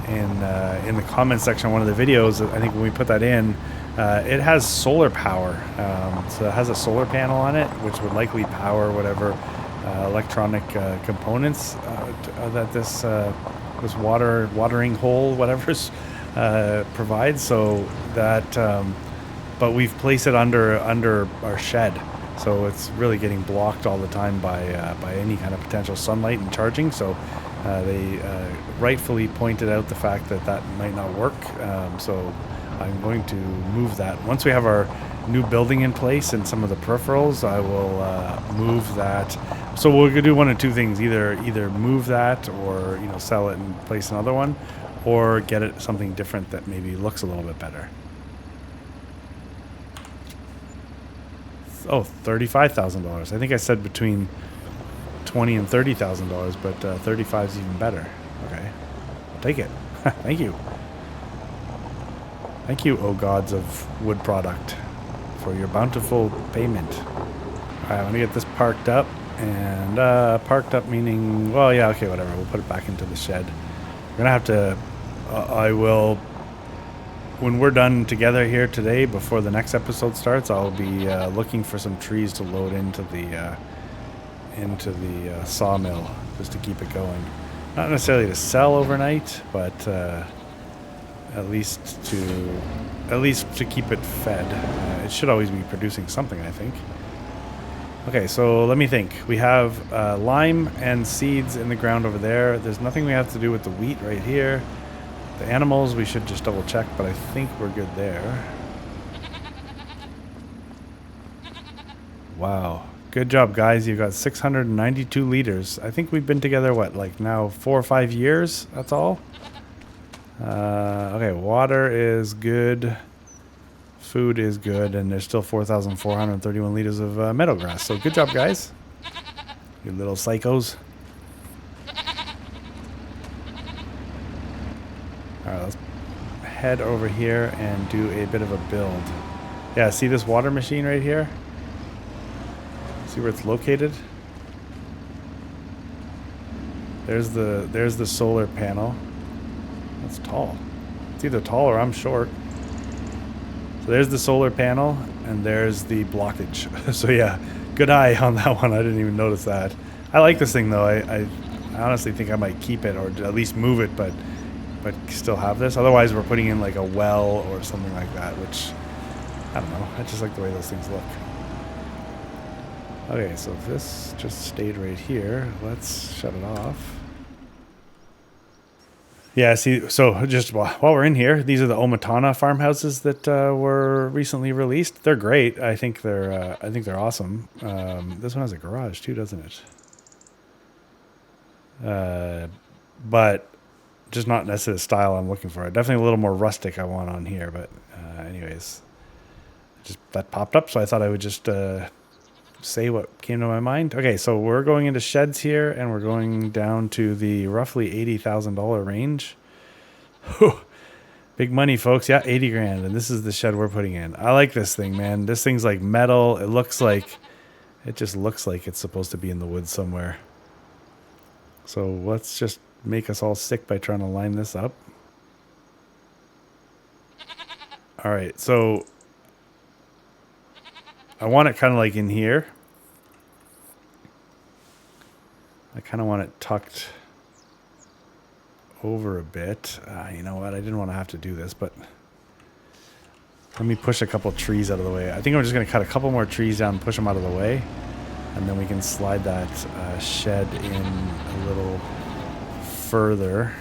in the comments section of one of the videos. I think when we put that in, it has solar power. So it has a solar panel on it, which would likely power whatever electronic components that this watering hole, whatever's provides. So that, but we've placed it under our shed, so it's really getting blocked all the time by any kind of potential sunlight and charging. So they rightfully pointed out the fact that might not work. So I'm going to move that. Once we have our new building in place and some of the peripherals, I will move that. So we're gonna do one of two things: either move that, or sell it and place another one, or get it something different that maybe looks a little bit better. Oh, $35,000. I think I said between $20,000 and $30,000, but 35 is even better. Okay, I'll take it. Thank you. Thank you, O gods of wood product, for your bountiful payment. All right, I'm gonna get this parked up, and parked up meaning, well, yeah, okay, whatever. We'll put it back into the shed. We're gonna have to. I will. When we're done together here today, before the next episode starts, I'll be looking for some trees to load into the sawmill, just to keep it going. Not necessarily to sell overnight, but at least to keep it fed. It should always be producing something, I think. Okay, so let me think. We have lime and seeds in the ground over there. There's nothing we have to do with the wheat right here. The animals, we should just double check, but I think we're good there. Wow. Good job, guys. You've got 692 liters. I think we've been together, what, like now 4 or 5 years? That's all? Okay, water is good. Food is good, and there's still 4,431 liters of meadow grass. So good job, guys. You little psychos. Alright, let's head over here and do a bit of a build. Yeah, see this water machine right here? See where it's located? There's the solar panel. That's tall. It's either tall or I'm short. So there's the solar panel, and there's the blockage. So yeah, good eye on that one. I didn't even notice that. I like this thing though. I honestly think I might keep it, or at least move it, but still have this. Otherwise, we're putting in like a well or something like that, which, I don't know. I just like the way those things look. Okay, so if this just stayed right here, let's shut it off. Yeah, see, so just while we're in here, these are the Omatana farmhouses that were recently released. They're great. I think they're awesome. This one has a garage too, doesn't it? But just not necessarily the style I'm looking for. Definitely a little more rustic I want on here, but anyways, just that popped up, so I thought I would just say what came to my mind. Okay, so we're going into sheds here, and we're going down to the roughly $80,000 range. Big money, folks. Yeah, 80 grand, and this is the shed we're putting in. I like this thing, man. This thing's like metal. It just looks like it's supposed to be in the woods somewhere. So let's just make us all sick by trying to line this up. All right, so I want it kind of like in here. I kind of want it tucked over a bit. You know what? I didn't want to have to do this, but let me push a couple trees out of the way. I think I'm just going to cut a couple more trees down and push them out of the way, and then we can slide that shed in a little further.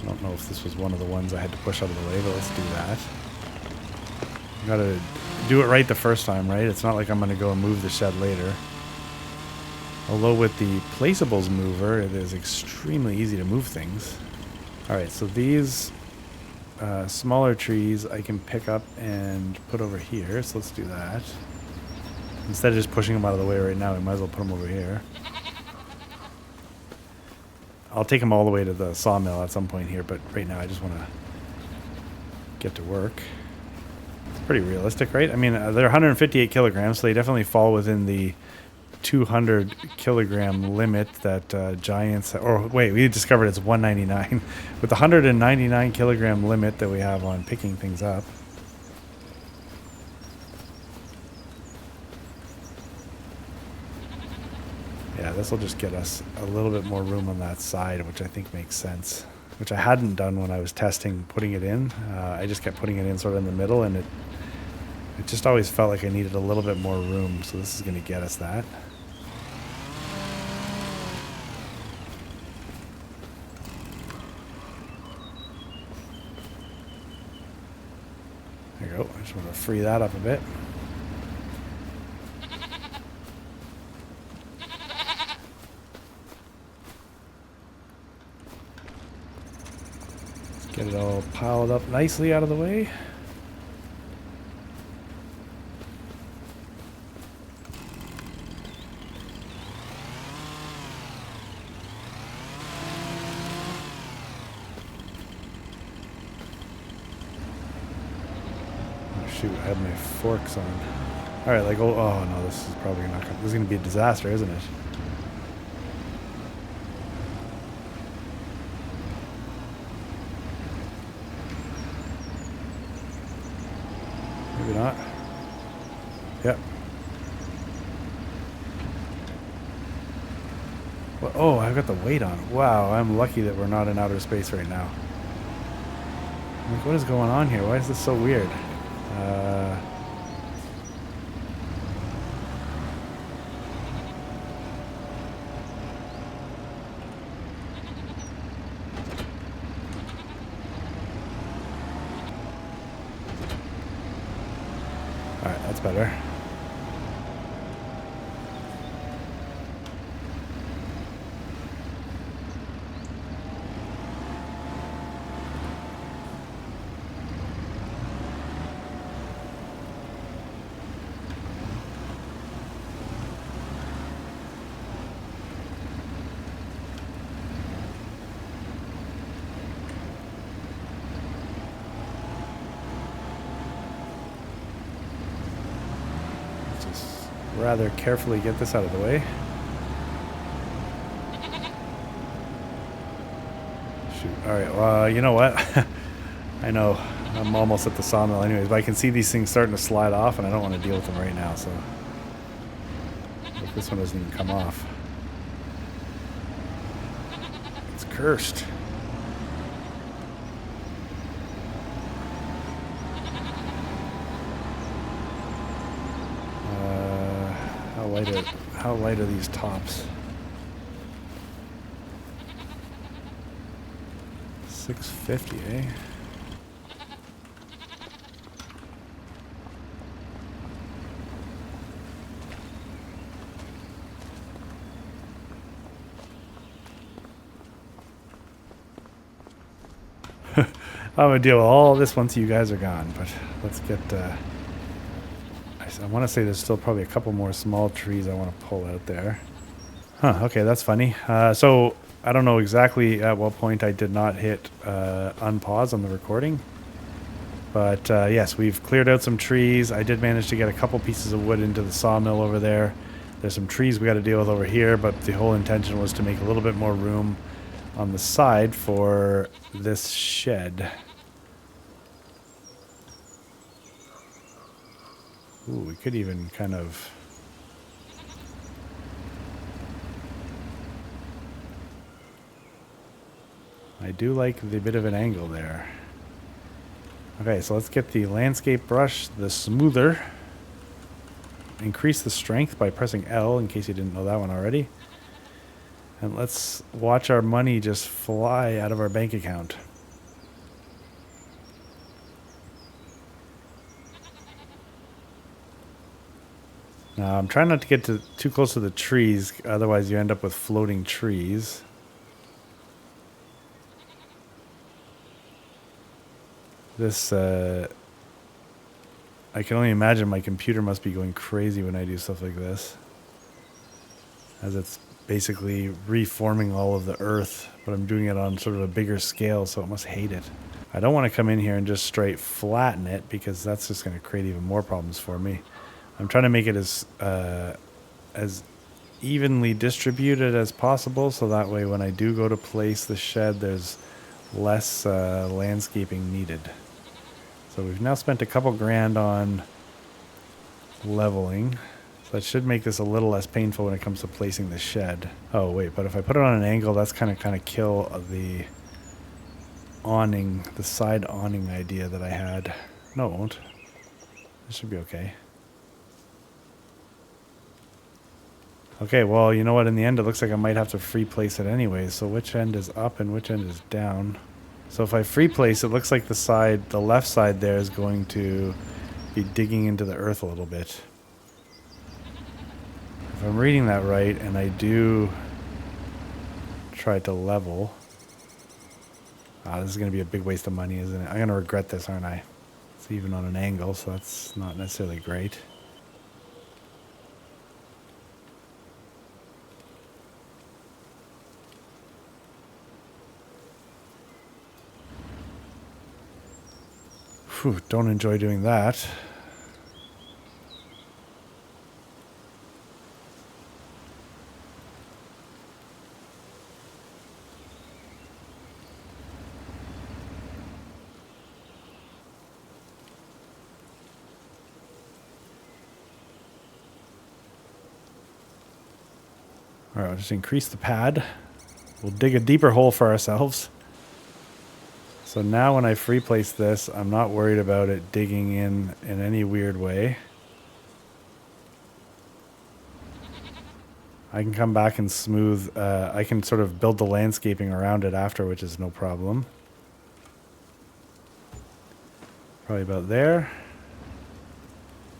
I don't know if this was one of the ones I had to push out of the way, but let's do that. Got to do it right the first time, right? It's not like I'm going to go and move the shed later. Although with the placeables mover, it is extremely easy to move things. Alright, so these smaller trees I can pick up and put over here. So let's do that. Instead of just pushing them out of the way right now, we might as well put them over here. I'll take them all the way to the sawmill at some point here, but right now I just want to get to work. It's pretty realistic, right? I mean, they're 158 kilograms, so they definitely fall within the 200 kilogram limit that Giants... Or wait, we discovered it's 199. With the 199 kilogram limit that we have on picking things up. Yeah, this will just get us a little bit more room on that side, which I think makes sense. Which I hadn't done when I was testing putting it in. I just kept putting it in sort of in the middle, and it just always felt like I needed a little bit more room, so this is going to get us that. There you go. I just want to free that up a bit. Get it all piled up nicely out of the way. Oh shoot, I had my forks on. Alright, like, oh no, this is probably not gonna, this is gonna be a disaster, isn't it? Maybe not. Yep. Well, oh, I've got the weight on. Wow, I'm lucky that we're not in outer space right now. Like, what is going on here? Why is this so weird? Alright, that's better. Rather carefully get this out of the way. Shoot. Alright, well, you know what? I know I'm almost at the sawmill anyways, but I can see these things starting to slide off, and I don't want to deal with them right now, so... Look, this one doesn't even come off. It's cursed. How light are these tops? 650, eh? I'm gonna deal with all this once you guys are gone, but let's get I want to say there's still probably a couple more small trees I want to pull out there. Huh, okay, that's funny. So I don't know exactly at what point I did not hit unpause on the recording. But yes, we've cleared out some trees. I did manage to get a couple pieces of wood into the sawmill over there. There's some trees we got to deal with over here, but the whole intention was to make a little bit more room on the side for this shed. Ooh, we could even kind of... I do like the bit of an angle there. Okay, so let's get the landscape brush, the smoother. Increase the strength by pressing L, in case you didn't know that one already. And let's watch our money just fly out of our bank account. Now, I'm trying not to get too close to the trees, otherwise you end up with floating trees. This, I can only imagine my computer must be going crazy when I do stuff like this, as it's basically reforming all of the earth, but I'm doing it on sort of a bigger scale, so it must hate it. I don't want to come in here and just straight flatten it, because that's just going to create even more problems for me. I'm trying to make it as evenly distributed as possible, so that way when I do go to place the shed, there's less landscaping needed. So we've now spent a couple grand on leveling. So that should make this a little less painful when it comes to placing the shed. Oh wait, but if I put it on an angle, that's kind of kill the awning, the side awning idea that I had. No, it won't. This should be okay. Okay, well, you know what? In the end, it looks like I might have to free place it anyway. So which end is up and which end is down? So if I free place, it looks like the left side there is going to be digging into the earth a little bit. If I'm reading that right, and I do try to level, this is going to be a big waste of money, isn't it? I'm going to regret this, aren't I? It's even on an angle, so that's not necessarily great. Whew, don't enjoy doing that. All right, I'll just increase the pad. We'll dig a deeper hole for ourselves. So now when I free place this, I'm not worried about it digging in any weird way. I can come back and smooth, I can sort of build the landscaping around it after, which is no problem. Probably about there.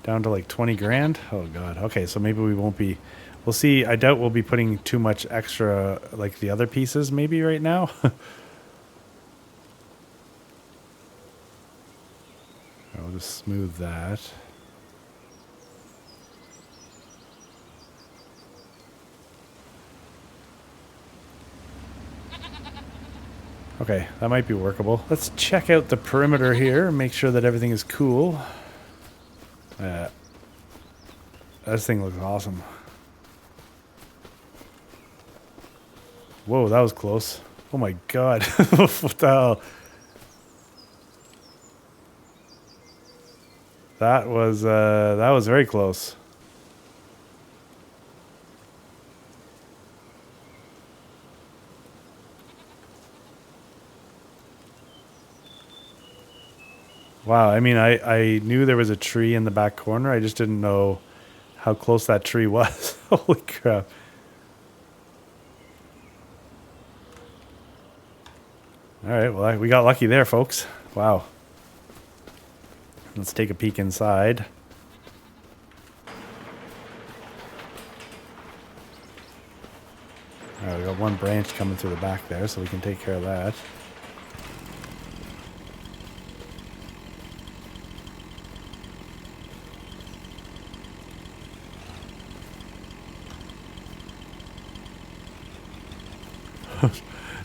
Down to like 20 grand. Oh God. Okay, so maybe we won't be, we'll see. I doubt we'll be putting too much extra like the other pieces maybe right now. I'll just smooth that. Okay, that might be workable. Let's check out the perimeter here and make sure that everything is cool. This thing looks awesome. Whoa, that was close. Oh my God. What the hell? That was very close. Wow, I mean, I knew there was a tree in the back corner. I just didn't know how close that tree was. Holy crap. All right, well, we got lucky there, folks. Wow. Let's take a peek inside. All right, we got one branch coming through the back there, so we can take care of that.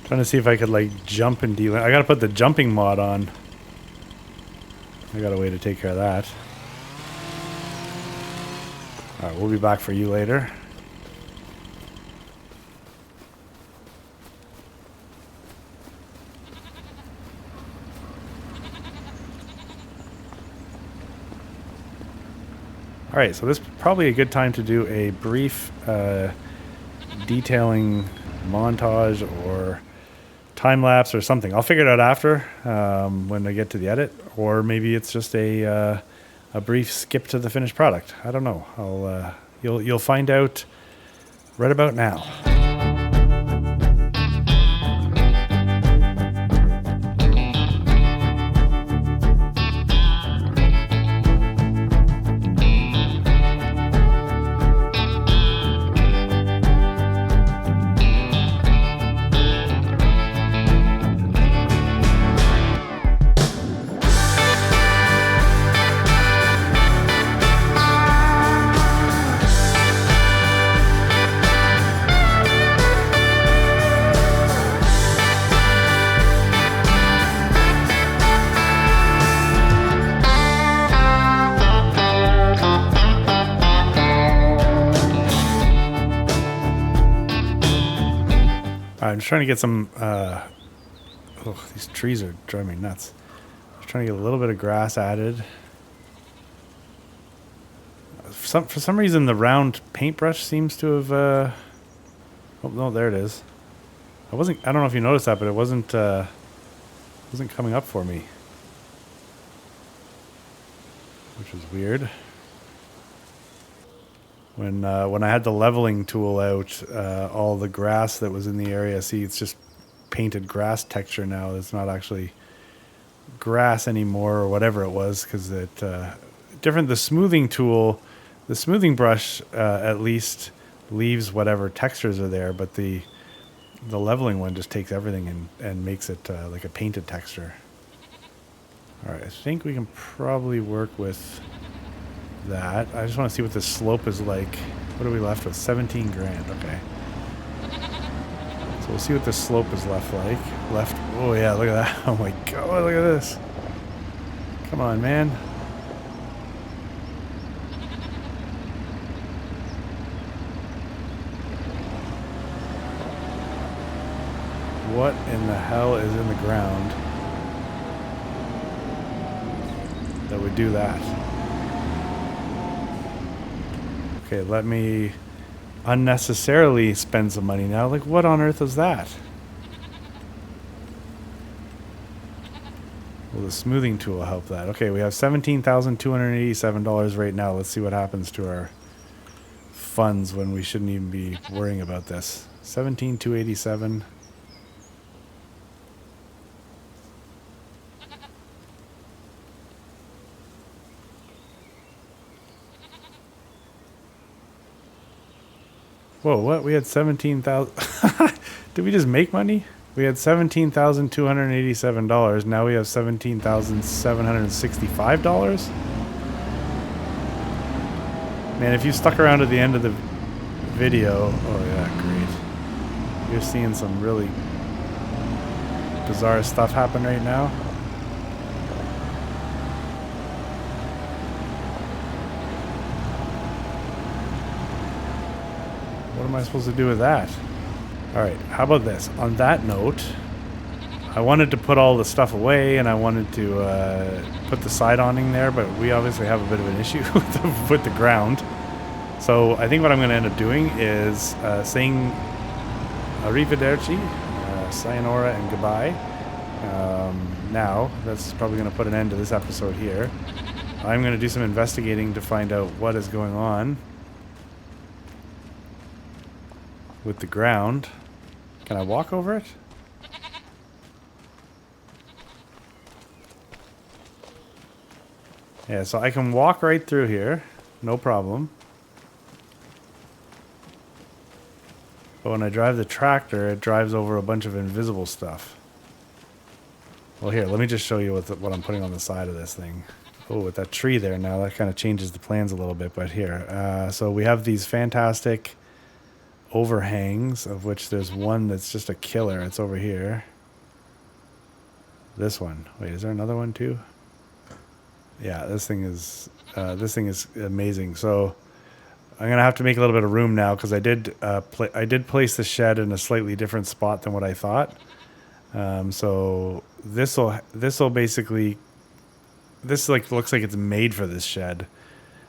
Trying to see if I could like jump and deal. I gotta put the jumping mod on. I got a way to take care of that. Alright, we'll be back for you later. Alright, so this is probably a good time to do a brief detailing montage or time lapse or something. I'll figure it out after when I get to the edit, or maybe it's just a brief skip to the finished product. I don't know. You'll find out right about now. I'm just trying to get some, oh, these trees are driving me nuts. I'm trying to get a little bit of grass added. For some reason, the round paintbrush seems to have, oh, no, there it is. I don't know if you noticed that, but it wasn't coming up for me, which was weird. When I had the leveling tool out, all the grass that was in the area, see, it's just painted grass texture now. It's not actually grass anymore or whatever it was, because different. The smoothing tool, the smoothing brush, at least leaves whatever textures are there, but the leveling one just takes everything and makes it like a painted texture. All right, I think we can probably work with that. I just want to see what the slope is like. What are we left with? 17 grand. Okay. So we'll see what the slope is left like. Oh yeah, look at that. Oh my god, look at this. Come on, man. What in the hell is in the ground that would do that? Okay, let me unnecessarily spend some money now. Like, what on earth is that? Will the smoothing tool help that? Okay, we have $17,287 right now. Let's see what happens to our funds when we shouldn't even be worrying about this. 17,287. Whoa, what? We had 17,000. Did we just make money? We had $17,287. Now we have $17,765. Man, if you stuck around to the end of the video, oh yeah, great. You're seeing some really bizarre stuff happen right now. What am I supposed to do with that? All right, how about this? On that note, I wanted to put all the stuff away and I wanted to put the side awning there, but we obviously have a bit of an issue with the ground. So I think what I'm going to end up doing is saying arrivederci, sayonara, and goodbye. Now, that's probably going to put an end to this episode here. I'm going to do some investigating to find out what is going on with the ground. Can I walk over it? Yeah, so I can walk right through here, no problem. But when I drive the tractor, it drives over a bunch of invisible stuff. Well, here, let me just show you what I'm putting on the side of this thing. Oh, with that tree there now, that kind of changes the plans a little bit, but here. So we have these fantastic overhangs, of which there's one that's just a killer. It's over here. This one. Wait, is there another one too? Yeah, this thing is amazing. So I'm gonna have to make a little bit of room now because I did place the shed in a slightly different spot than what I thought. So this basically, looks like it's made for this shed.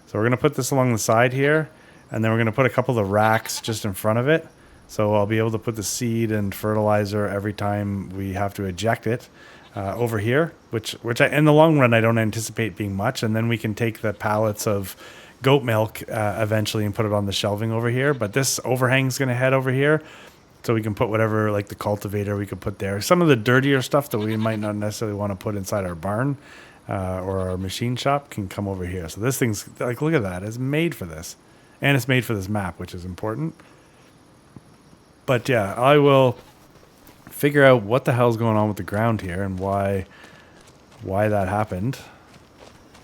So we're gonna put this along the side here. And then we're going to put a couple of racks just in front of it. So I'll be able to put the seed and fertilizer every time we have to eject it over here, which in the long run, I don't anticipate being much. And then we can take the pallets of goat milk eventually and put it on the shelving over here. But this overhang is going to head over here. So we can put whatever, like the cultivator we could put there. Some of the dirtier stuff that we might not necessarily want to put inside our barn or our machine shop can come over here. So this thing's like, look at that. It's made for this. And it's made for this map, which is important. But yeah, I will figure out what the hell's going on with the ground here and why that happened.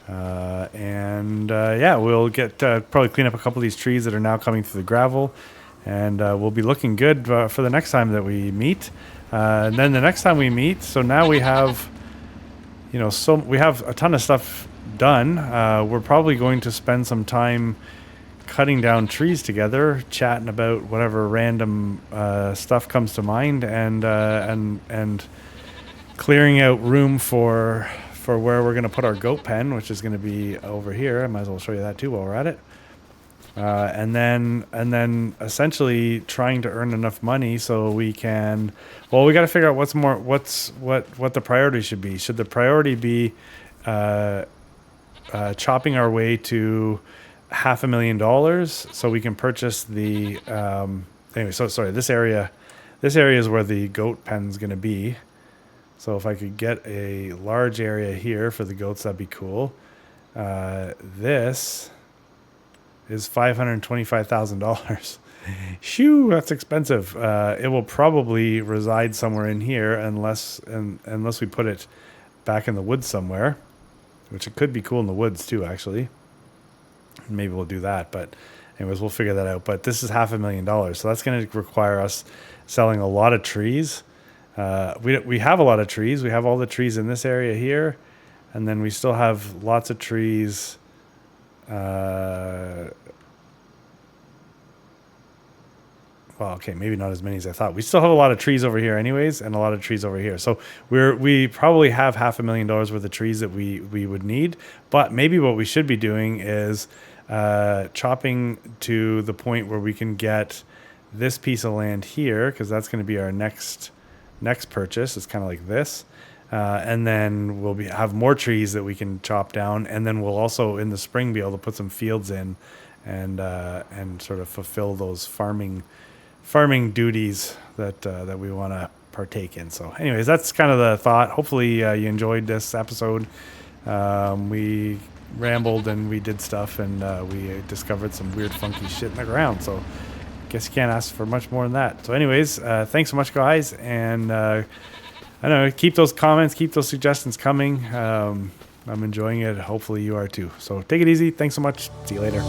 Yeah, we'll get probably clean up a couple of these trees that are now coming through the gravel. And we'll be looking good for the next time that we meet. And then the next time we meet, so now we have, we have a ton of stuff done. We're probably going to spend some time cutting down trees together, chatting about whatever random stuff comes to mind, and clearing out room for where we're going to put our goat pen, which is going to be over here. I might as well show you that too while we're at it. And then essentially trying to earn enough money so we can. Well, we got to figure out what the priority should be. Should the priority be chopping our way to $500,000 so we can purchase the anyway? So sorry, this area is where the goat pen's going to be. So if I could get a large area here for the goats, that'd be cool. This is $525,000. Shoo, that's expensive. It will probably reside somewhere in here unless we put it back in the woods somewhere, which it could be cool in the woods too, actually. Maybe we'll do that, but anyways, we'll figure that out. But this is $500,000, so that's going to require us selling a lot of trees. We have a lot of trees. We have all the trees in this area here, and then we still have lots of trees. Well, okay, maybe not as many as I thought. We still have a lot of trees over here anyways, and a lot of trees over here. So we probably have $500,000 worth of trees that we would need. But maybe what we should be doing is chopping to the point where we can get this piece of land here, because that's going to be our next purchase. It's kind of like this. And then we'll have more trees that we can chop down, and then we'll also in the spring be able to put some fields in, and sort of fulfill those farming duties that we want to partake in. So, anyways, that's kind of the thought. Hopefully, you enjoyed this episode. We rambled and we did stuff, and we discovered some weird, funky shit in the ground. So, guess you can't ask for much more than that. So, anyways, thanks so much, guys, and. I don't know, keep those comments, keep those suggestions coming. I'm enjoying it. Hopefully you are too. So take it easy. Thanks so much. See you later.